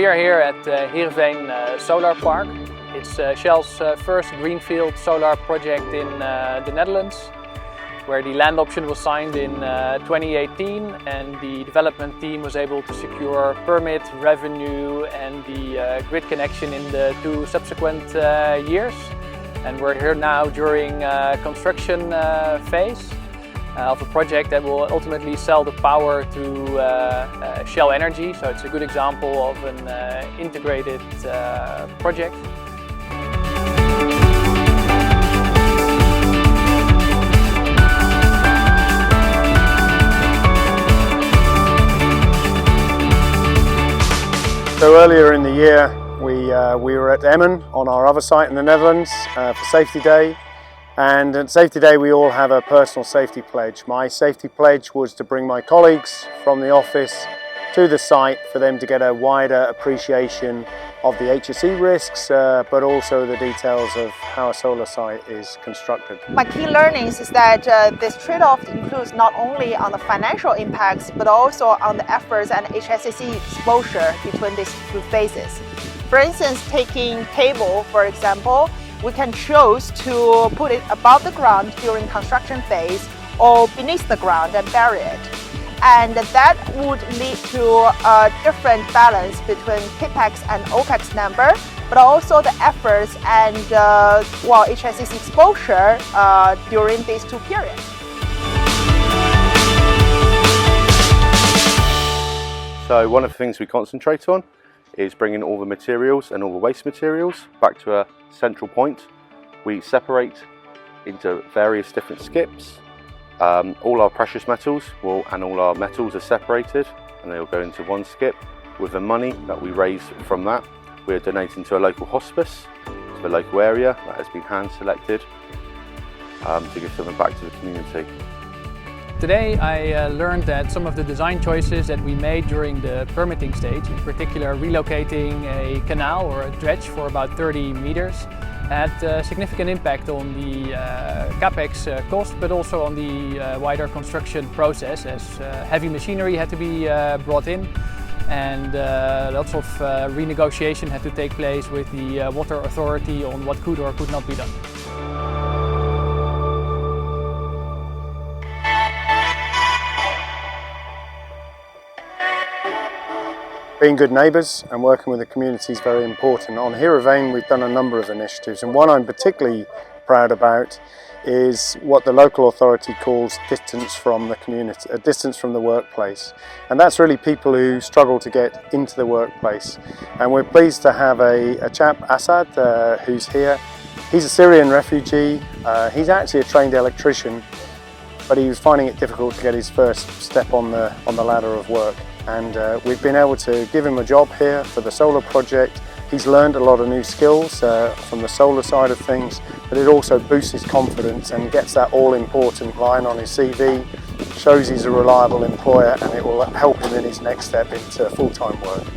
We are here at Heerenveen Solar Park. It's Shell's first greenfield solar project in the Netherlands, where the land option was signed in 2018 and the development team was able to secure permit, revenue and the grid connection in the 2 subsequent years. And we're here now during construction phase of a project that will ultimately sell the power to Shell Energy. So it's a good example of an integrated project. So earlier in the year we were at Emmen on our other site in the Netherlands for Safety Day. And at Safety Day we all have a personal safety pledge. My safety pledge was to bring my colleagues from the office to the site for them to get a wider appreciation of the HSSE risks, but also the details of how a solar site is constructed. My key learnings is that this trade-off includes not only on the financial impacts, but also on the efforts and HSSE exposure between these 2 phases. For instance, taking cable, for example, we can choose to put it above the ground during construction phase or beneath the ground and bury it. And that would lead to a different balance between CAPEX and OPEX number, but also the efforts and HSSE exposure during these 2 periods. So one of the things we concentrate on is bringing all the materials and all the waste materials back to a central point. We separate into various different skips. All our precious metals and all our metals are separated and they will go into one skip. With the money that we raise from that, we are donating to a local hospice, to the local area that has been hand selected to give something back to the community. Today I learned that some of the design choices that we made during the permitting stage, in particular relocating a canal or a dredge for about 30 meters, had a significant impact on the CAPEX cost, but also on the wider construction process, as heavy machinery had to be brought in and lots of renegotiation had to take place with the water authority on what could or could not be done. Being good neighbours and working with the community is very important. On Heerenveen we've done a number of initiatives, and one I'm particularly proud about is what the local authority calls distance from the community, a distance from the workplace. And that's really people who struggle to get into the workplace. And we're pleased to have a chap, Assad, who's here. He's a Syrian refugee. He's actually a trained electrician, but he was finding it difficult to get his first step on the ladder of work. And we've been able to give him a job here for the solar project. He's learned a lot of new skills from the solar side of things, but it also boosts his confidence and gets that all-important line on his CV, shows he's a reliable employer, and it will help him in his next step into full-time work.